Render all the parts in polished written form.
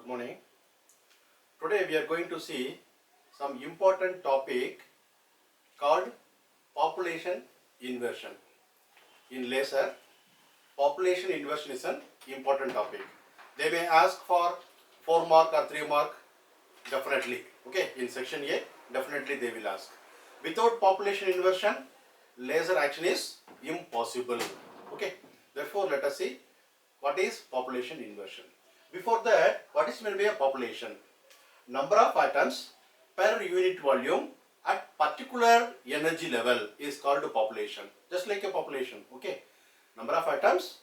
Good morning. Today we are going to see some important topic called population inversion. In laser, population inversion is an important topic. They may ask for 4 mark or 3 mark definitely. Okay, in section A, definitely they will ask. Without population inversion, laser action is impossible. Okay, therefore let us see what is population inversion. Before that, what is meant by a population? Number of atoms per unit volume at particular energy level is called population. Just like a population. Okay, number of atoms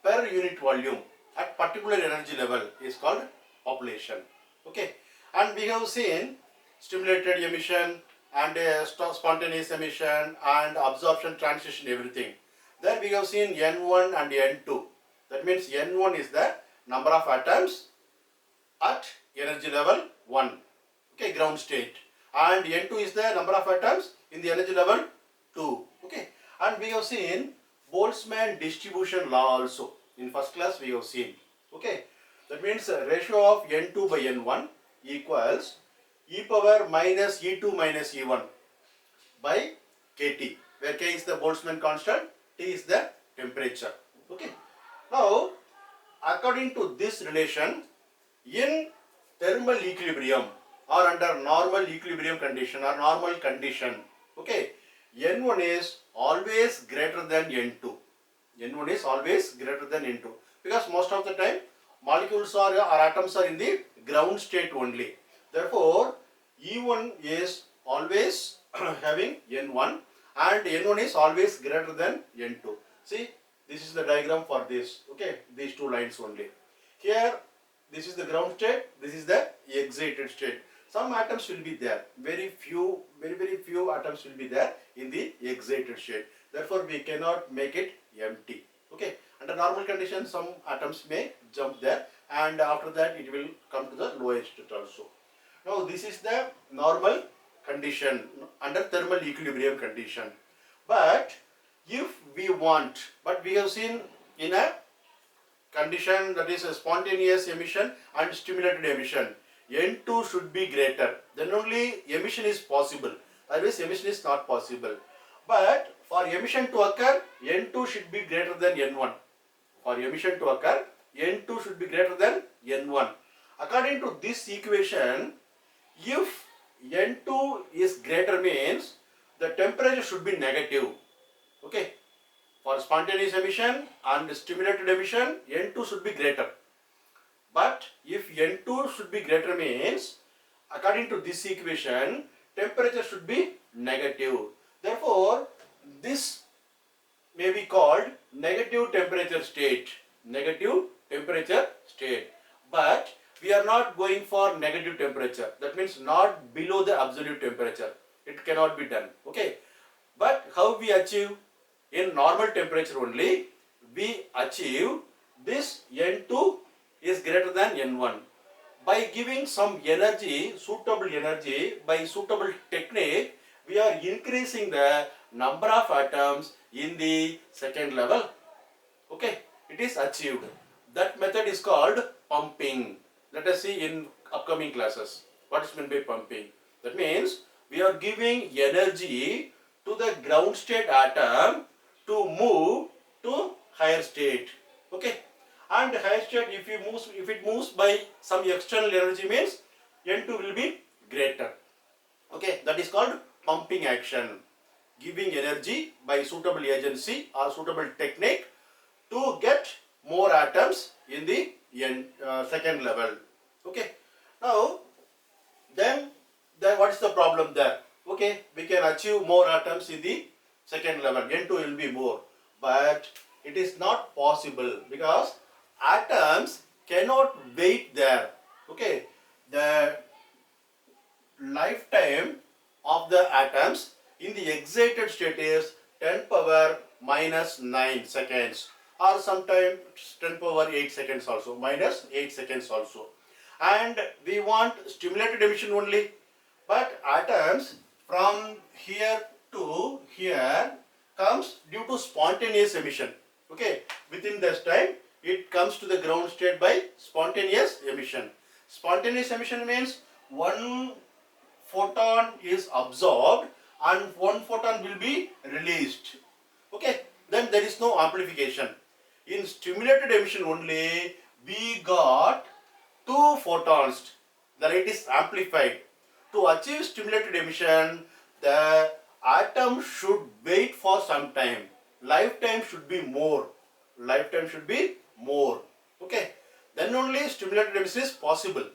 per unit volume at particular energy level is called population. Okay, and we have seen stimulated emission and spontaneous emission and absorption, transition, everything. There we have seen N1 and N2. That means N1 is the number of atoms at energy level 1, okay, ground state, and N2 is the number of atoms in the energy level 2, okay. And we have seen Boltzmann distribution law also in first class we have seen, okay. That means ratio of N2 by N1 equals e power minus E2 minus E1 by kT, where K is the Boltzmann constant, T is the temperature, okay. Now according to this relation, in thermal equilibrium or under normal equilibrium condition or normal condition, okay, N1 is always greater than N2. N1 is always greater than N2 because most of the time molecules or atoms are in the ground state only. Therefore, E1 is always having N1 and N1 is always greater than N2. See, this is the diagram for this, okay, these two lines only. Here, this is the ground state, this is the excited state. Some atoms will be there, very few atoms will be there in the excited state. Therefore, we cannot make it empty. Okay, under normal conditions, some atoms may jump there, and after that, it will come to the lowest state also. Now, this is the normal condition under thermal equilibrium condition. But if we want, but we have seen in a condition that is a spontaneous emission and stimulated emission, N2 should be greater, then only emission is possible, otherwise emission is not possible. But for emission to occur, N2 should be greater than N1. For emission to occur, N2 should be greater than N1. According to this equation, if N2 is greater means the temperature should be negative. Okay. For spontaneous emission and stimulated emission, N2 should be greater. But if N2 should be greater means, according to this equation, temperature should be negative. Therefore, this may be called negative temperature state. Negative temperature state. But we are not going for negative temperature. That means not below the absolute temperature. It cannot be done. Okay. But how we achieve? In normal temperature only, we achieve this N2 is greater than N1 by giving some energy, suitable energy, by suitable technique. We are increasing the number of atoms in the second level. Okay, it is achieved. That method is called pumping. Let us see in upcoming classes what is meant by pumping. That means we are giving energy to the ground state atom to move to higher state. Okay, and higher state, if it moves by some external energy means N2 will be greater. Okay, that is called pumping action, giving energy by suitable agency or suitable technique to get more atoms in the second level. Okay, now then what is the problem there? Okay, we can achieve more atoms in the second level, N2 will be more, but it is not possible because atoms cannot wait there. Okay, the lifetime of the atoms in the excited state is 10 power minus 9 seconds or sometimes 10 power 8 seconds also, minus 8 seconds also. And we want stimulated emission only, but atoms from here to here comes due to spontaneous emission. Okay, within this time it comes to the ground state by spontaneous emission. Spontaneous emission means one photon is absorbed and one photon will be released. Okay, then there is no amplification. In stimulated emission only, we got two photons. The light is amplified. To achieve stimulated emission, the atom should wait for some time. Lifetime should be more. Lifetime should be more. Okay. Then only stimulated emission is possible.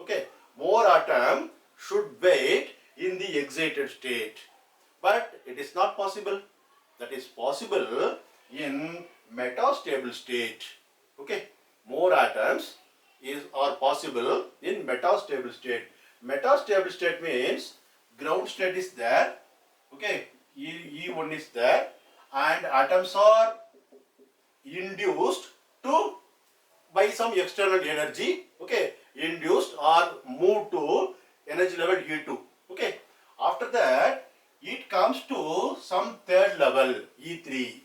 Okay. More atom should wait in the excited state. But it is not possible. That is possible in metastable state. Okay. More atoms are possible in metastable state. Metastable state means ground state is there. Okay. E1 is there and atoms are induced to by some external energy, okay, induced or moved to energy level E2. Okay. After that, it comes to some third level E3.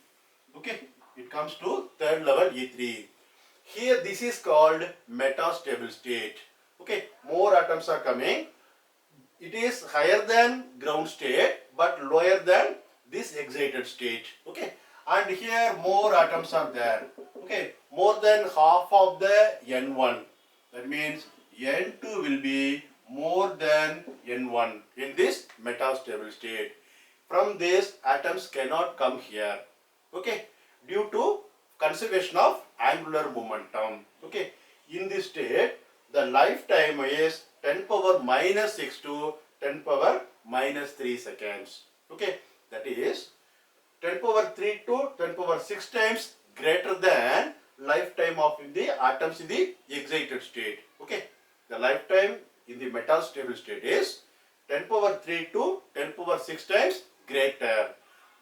Okay. It comes to third level E3. Here this is called metastable state. Okay. More atoms are coming. It is higher than ground state but lower than this excited state. Okay. And here more atoms are there. Okay. More than half of the N1. That means N2 will be more than N1 in this metastable state. From this, atoms cannot come here. Okay. Due to conservation of angular momentum. Okay. In this state, the lifetime is 10 power minus 6 to 10 power minus 3 seconds. Okay. That is 10 power 3 to 10 power 6 times greater than lifetime of the atoms in the excited state. Okay. The lifetime in the metastable state is 10 power 3 to 10 power 6 times greater.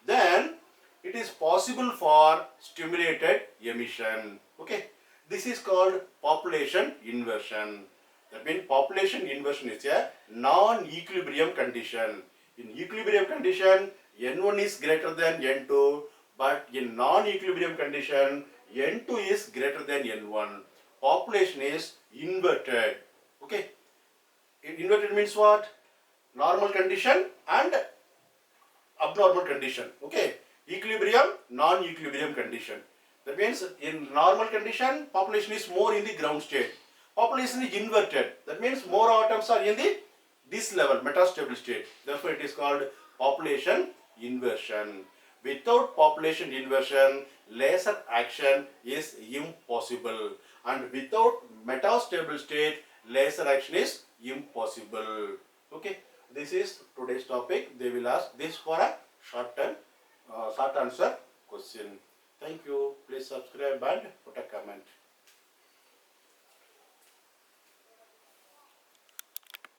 Then it is possible for stimulated emission. Okay. This is called population inversion. That means population inversion is a non-equilibrium condition. In equilibrium condition, N1 is greater than N2, but in non-equilibrium condition, N2 is greater than N1. Population is inverted. Okay. Inverted means what? Normal condition and abnormal condition. Okay. Equilibrium, non-equilibrium condition. That means in normal condition, population is more in the ground state. Population is inverted. That means more atoms are in the this level, metastable state. Therefore, it is called population inversion. Without population inversion, laser action is impossible. And without metastable state, laser action is impossible. Okay. This is today's topic. They will ask this for a short answer question. Thank you. Please subscribe and put a comment.